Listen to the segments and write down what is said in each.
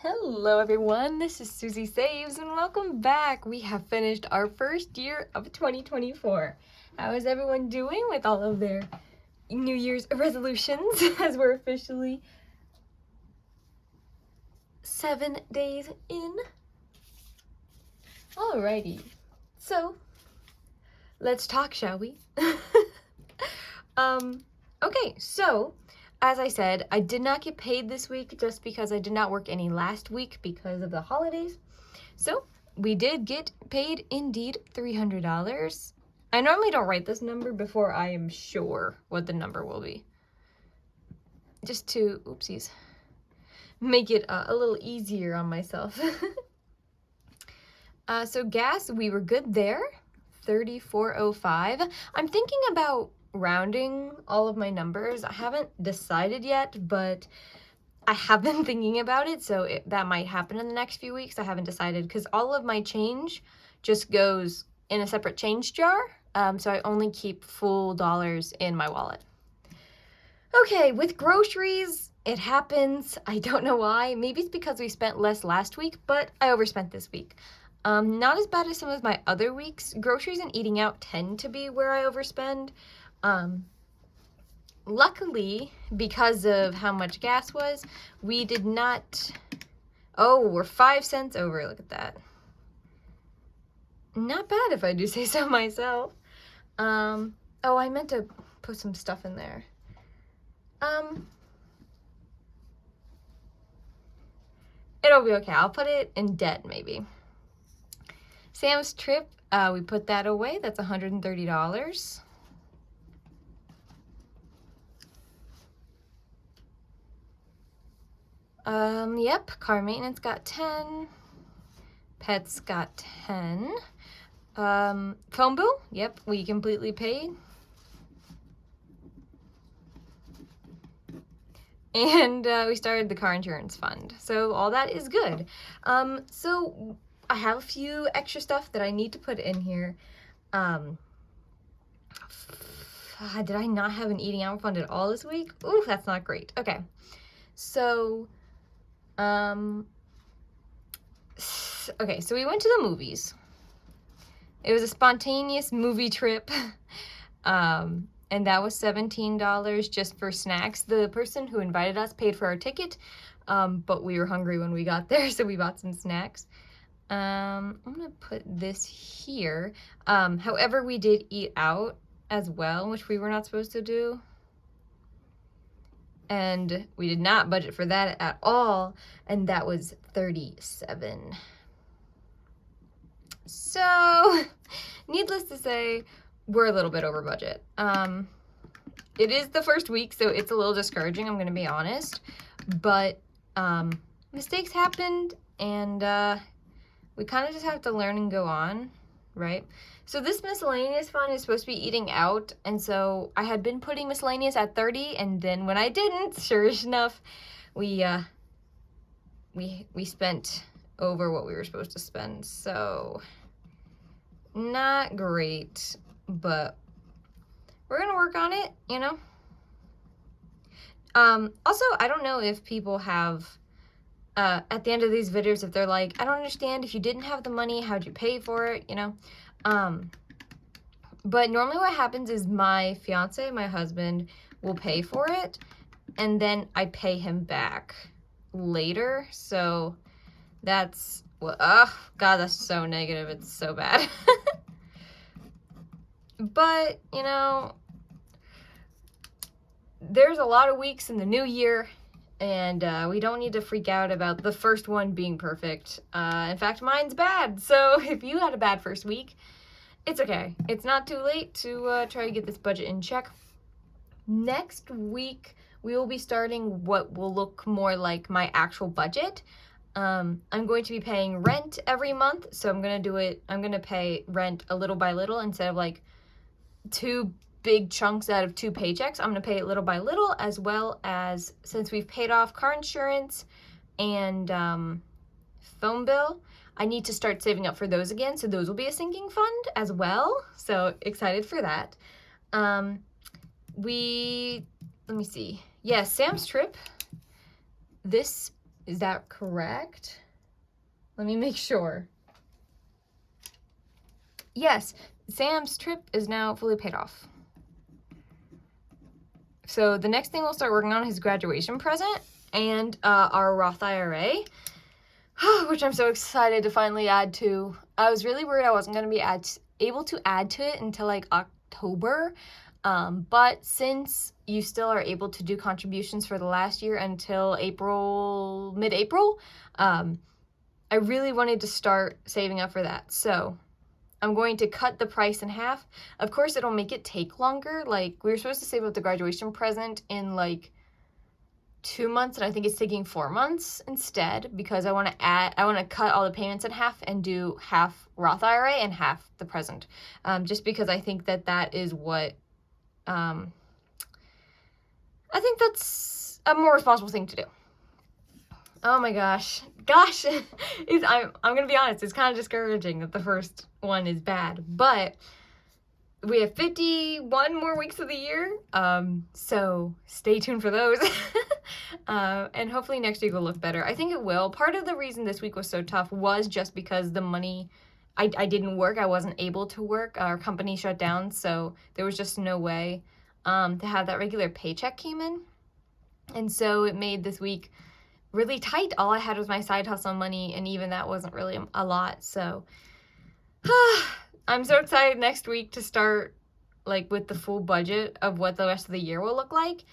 Hello everyone, this is Susie Saves and welcome back. We have finished our first year of 2024. How is everyone doing with all of their New Year's resolutions as we're officially 7 days in? Alrighty, so let's talk, shall we? Okay, so as I said, I did not get paid this week just because I did not work any last week because of the holidays. So we did get paid indeed $300. I normally don't write this number before I am sure what the number will be. Just to, oopsies, make it a little easier on myself. So gas, we were good there, $34.05. I'm thinking about rounding all of my numbers. I haven't decided yet, but I have been thinking about it, so that might happen in the next few weeks. I haven't decided because all of my change just goes in a separate change jar, so I only keep full dollars in my wallet. Okay, with groceries, it happens. I don't know why. Maybe it's because we spent less last week, but I overspent this week. Not as bad as some of my other weeks. Groceries and eating out tend to be where I overspend. Luckily, because of how much gas was, we did not... Oh, we're 5 cents over. Look at that. Not bad if I do say so myself. Oh, I meant to put some stuff in there. It'll be okay. I'll put it in debt, maybe. Sam's trip, we put that away. That's $130. Yep, car maintenance got 10. Pets got 10. Phone bill, yep, we completely paid. And we started the car insurance fund. So all that is good. So I have a few extra stuff that I need to put in here. Did I not have an eating out fund at all this week? Ooh, that's not great. Okay. So, okay, so we went to the movies. It was a spontaneous movie trip. And that was $17 just for snacks. The person who invited us paid for our ticket, but we were hungry when we got there, so we bought some snacks. I'm gonna put this here. However, we did eat out as well, which we were not supposed to do. And we did not budget for that at all, and that was $37. So, needless to say, we're a little bit over budget. It is the first week, so it's a little discouraging, I'm gonna be honest. But mistakes happened, and we kind of just have to learn and go on, right? So this miscellaneous fund is supposed to be eating out, and so I had been putting miscellaneous at 30, and then when I didn't, sure enough, we spent over what we were supposed to spend. So not great, but we're gonna work on it, you know. Also, I don't know if people have at the end of these videos, if they're like, I don't understand, if you didn't have the money, how'd you pay for it, you know? But normally what happens is my fiance, my husband, will pay for it, and then I pay him back later. So that's, well, oh God, that's so negative. It's so bad. But, you know, there's a lot of weeks in the new year, and we don't need to freak out about the first one being perfect. In fact, mine's bad. So if you had a bad first week, it's okay. It's not too late to try to get this budget in check. Next week, we will be starting what will look more like my actual budget. I'm going to be paying rent every month, so I'm going to pay rent a little by little instead of like 2 big chunks out of 2 paychecks. I'm going to pay it little by little, as well as, since we've paid off car insurance and phone bill, I need to start saving up for those again, so those will be a sinking fund as well. So excited for that. Let me see. Yeah, Sam's trip. This Is that correct? Let me make sure. Yes, Sam's trip is now fully paid off. So the next thing we'll start working on is his graduation present and our Roth IRA, which I'm so excited to finally add to. I was really worried I wasn't going to be able to add to it until like October, but since you still are able to do contributions for the last year until mid-April, I really wanted to start saving up for that. So I'm going to cut the price in half. Of course, it'll make it take longer. Like, we were supposed to save up the graduation present in like 2 months, and I think it's taking 4 months instead, because I want to cut all the payments in half and do half Roth IRA and half the present, just because I think that is what, I think that's a more responsible thing to do. Oh my gosh, I'm gonna be honest, it's kind of discouraging that the first one is bad, but we have 51 more weeks of the year, so stay tuned for those. And hopefully next week will look better. I think it will. Part of the reason this week was so tough was just because the money, I didn't work, I wasn't able to work, our company shut down, so there was just no way to have that regular paycheck came in, and so it made this week really tight. All I had was my side hustle money, and even that wasn't really a lot. So I'm so excited next week to start like with the full budget of what the rest of the year will look like.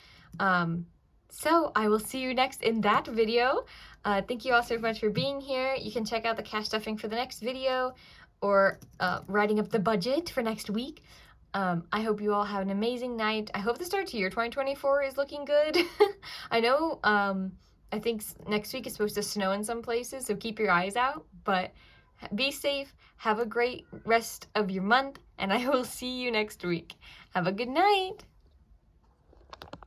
So I will see you next in that video. Thank you all so much for being here. You can check out the cash stuffing for the next video, or writing up the budget for next week. I hope you all have an amazing night. I hope the start to year 2024 is looking good. I know I think next week is supposed to snow in some places, so keep your eyes out, but be safe, have a great rest of your month, and I will see you next week. Have a good night!